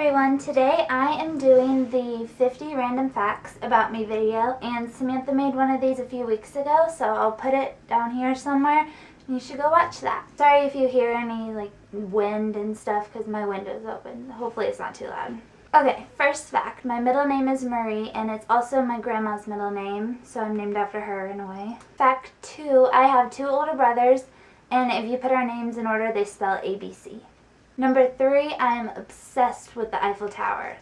everyone, today I am doing the 50 random facts about me video, and Samantha made one of these a few weeks ago, so I'll put it down here somewhere. You should go watch that. Sorry if you hear any wind and stuff because my window's open. Hopefully it's not too loud. Okay, first fact, my middle name is Marie and it's also my grandma's middle name, so I'm named after her in a way. Fact 2, I have 2 older brothers, and if you put our names in order, they spell ABC. Number 3, I am obsessed with the Eiffel Tower.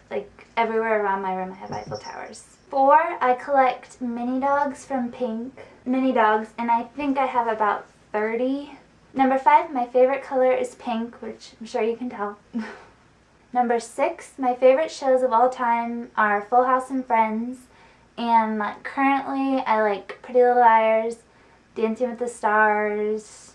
Everywhere around my room I have Eiffel Towers. 4, I collect mini dogs from Pink. Mini dogs, and I think I have about 30. Number 5, my favorite color is pink, which I'm sure you can tell. Number 6, my favorite shows of all time are Full House and Friends. And currently I like Pretty Little Liars, Dancing with the Stars,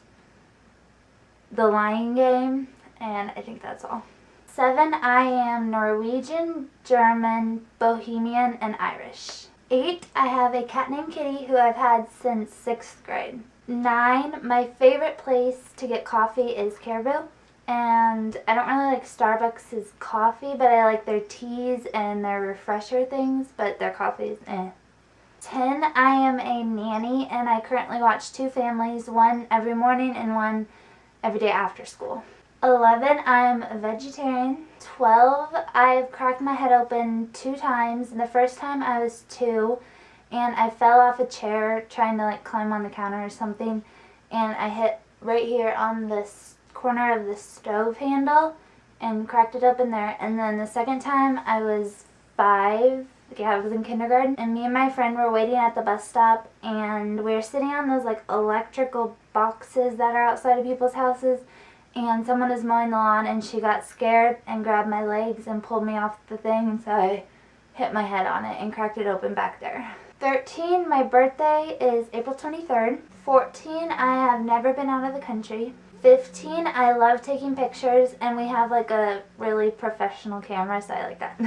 The Lion Game. And I think that's all. 7, I am Norwegian, German, Bohemian, and Irish. 8, I have a cat named Kitty who I've had since 6th grade. 9, my favorite place to get coffee is Caribou. And I don't really like Starbucks' coffee, but I like their teas and their refresher things, but their coffee is eh. 10, I am a nanny and I currently watch 2 families, one every morning and one every day after school. 11, I'm a vegetarian. 12, I've cracked my head open 2 times. And the first time I was 2 and I fell off a chair trying to climb on the counter or something, and I hit right here on this corner of the stove handle and cracked it open there. And then the second time I was 5, I was in kindergarten, and me and my friend were waiting at the bus stop, and we were sitting on those electrical boxes that are outside of people's houses. And someone was mowing the lawn and she got scared and grabbed my legs and pulled me off the thing, so I hit my head on it and cracked it open back there. 13, my birthday is April 23rd. 14, I have never been out of the country. 15, I love taking pictures and we have a really professional camera, so I like that.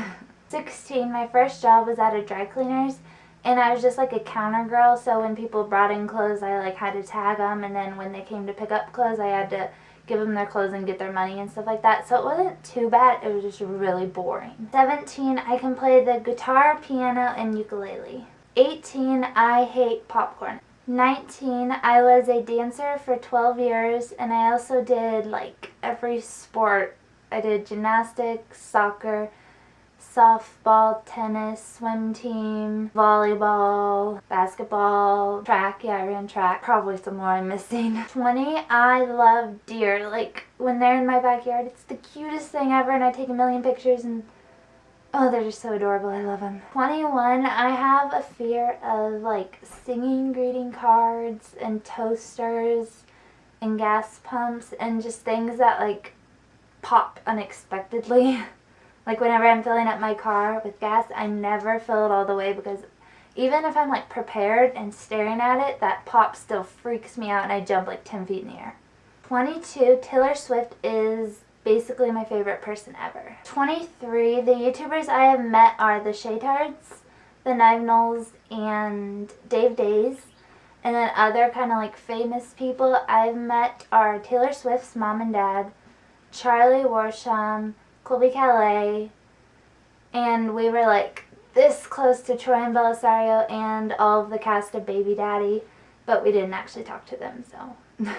16, my first job was at a dry cleaner's and I was just a counter girl, so when people brought in clothes I had to tag them, and then when they came to pick up clothes I had to give them their clothes and get their money and stuff like that. So it wasn't too bad, it was just really boring. 17, I can play the guitar, piano, and ukulele. 18, I hate popcorn. 19, I was a dancer for 12 years and I also did every sport. I did gymnastics, soccer, softball, tennis, swim team, volleyball, basketball, track. Yeah, I ran track. Probably some more I'm missing. 20, I love deer. When they're in my backyard, it's the cutest thing ever, and I take a million pictures and oh, they're just so adorable. I love them. 21, I have a fear of singing greeting cards and toasters and gas pumps and just things that pop unexpectedly. Whenever I'm filling up my car with gas, I never fill it all the way because even if I'm prepared and staring at it, that pop still freaks me out and I jump 10 feet in the air. 22, Taylor Swift is basically my favorite person ever. 23, the YouTubers I have met are the Shaytards, the Knive Knowles, and Dave Days. And then other kind of famous people I've met are Taylor Swift's mom and dad, Charlie Warsham, Colby Calais, and we were this close to Troy and Belisario and all of the cast of Baby Daddy, but we didn't actually talk to them, so.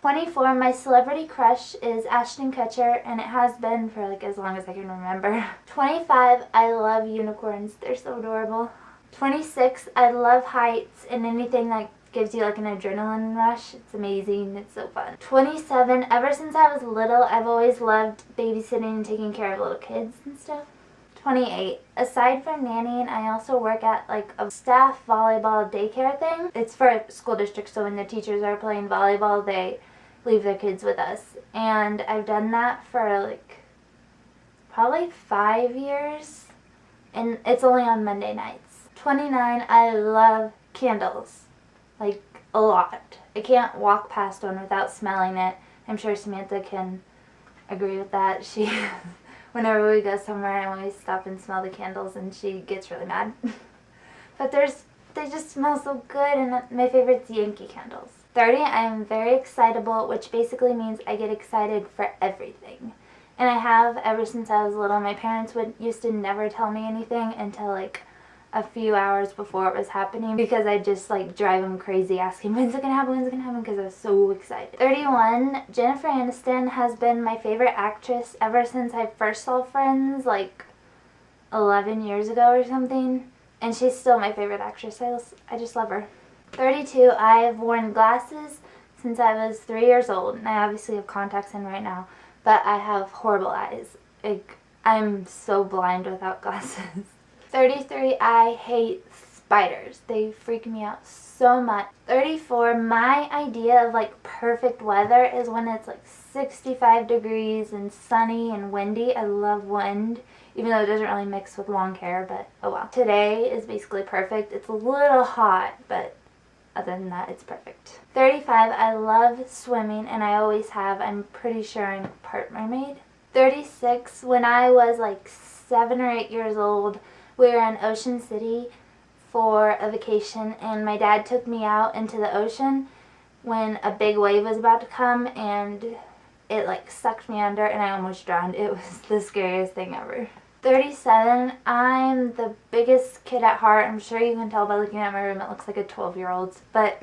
24, my celebrity crush is Ashton Kutcher, and it has been for as long as I can remember. 25, I love unicorns. They're so adorable. 26, I love heights and anything that gives you an adrenaline rush. It's amazing. It's so fun. 27, ever since I was little, I've always loved babysitting and taking care of little kids and stuff. 28, aside from nannying, I also work at a staff volleyball daycare thing. It's for a school district, so when the teachers are playing volleyball, they leave their kids with us. And I've done that for probably 5 years, and it's only on Monday nights. 29, I love candles. A lot. I can't walk past one without smelling it. I'm sure Samantha can agree with that. Whenever we go somewhere, I always stop and smell the candles and she gets really mad. But they just smell so good, and my favorite's Yankee candles. 30, I am very excitable, which basically means I get excited for everything. And I have ever since I was little. My parents used to never tell me anything until like a few hours before it was happening, because I just like drive them crazy asking, when's it gonna happen, when's it gonna happen, because I was so excited. 31, Jennifer Aniston has been my favorite actress ever since I first saw Friends like 11 years ago or something, and she's still my favorite actress. I just love her. 32, I've worn glasses since I was 3 years old, and I obviously have contacts in right now, but I have horrible eyes. Like, I'm so blind without glasses. 33, I hate spiders. They freak me out so much. 34, my idea of like perfect weather is when it's like 65 degrees and sunny and windy. I love wind, even though it doesn't really mix with long hair, but oh well. Today is basically perfect. It's a little hot, but other than that, it's perfect. 35, I love swimming, and I always have. I'm pretty sure I'm part mermaid. 36, when I was like 7 or 8 years old, we were in Ocean City for a vacation, and my dad took me out into the ocean when a big wave was about to come, and it like sucked me under and I almost drowned. It was the scariest thing ever. 37, I'm the biggest kid at heart. I'm sure you can tell by looking at my room, it looks like a 12-year-old's, but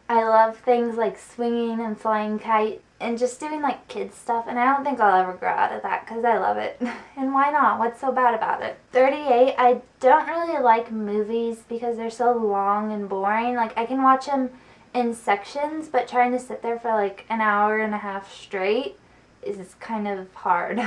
I love things like swinging and flying kite and just doing like kid stuff, and I don't think I'll ever grow out of that because I love it. And why not? What's so bad about it? 38, I don't really like movies because they're so long and boring. Like, I can watch them in sections, but trying to sit there for like an hour and a half straight is kind of hard.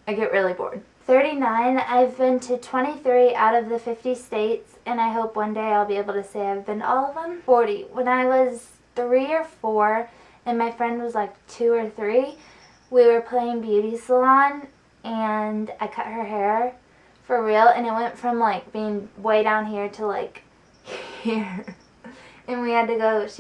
I get really bored. 39, I've been to 23 out of the 50 states, and I hope one day I'll be able to say I've been to all of them. 40, when I was 3 or 4 and my friend was like 2 or 3, we were playing beauty salon, and I cut her hair for real, and it went from like being way down here to like here. And she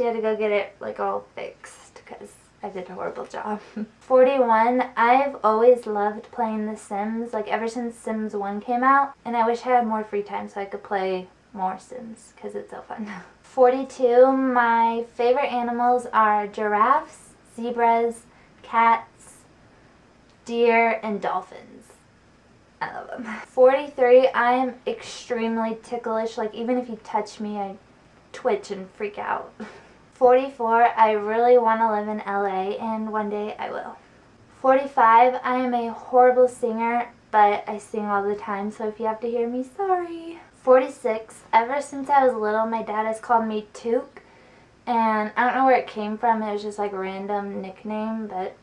had to go get it like all fixed because I did a horrible job. 41, I've always loved playing The Sims, like ever since Sims 1 came out, and I wish I had more free time so I could play more Sims because it's so fun. 42, my favorite animals are giraffes, zebras, cats, deer, and dolphins. I love them. 43, I am extremely ticklish. Like, even if you touch me, I twitch and freak out. 44, I really want to live in LA, and one day I will. 45, I am a horrible singer, but I sing all the time, so if you have to hear me, sorry. 46, ever since I was little, my dad has called me Took, and I don't know where it came from. It was just like a random nickname, but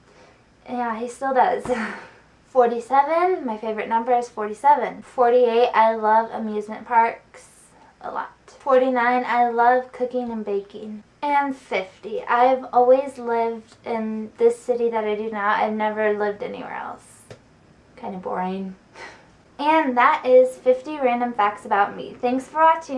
yeah, he still does. 47, my favorite number is 47. 48, I love amusement parks a lot. 49, I love cooking and baking. And 50, I've always lived in this city that I do now. I've never lived anywhere else. Kind of boring. And that is 50 random facts about me. Thanks for watching.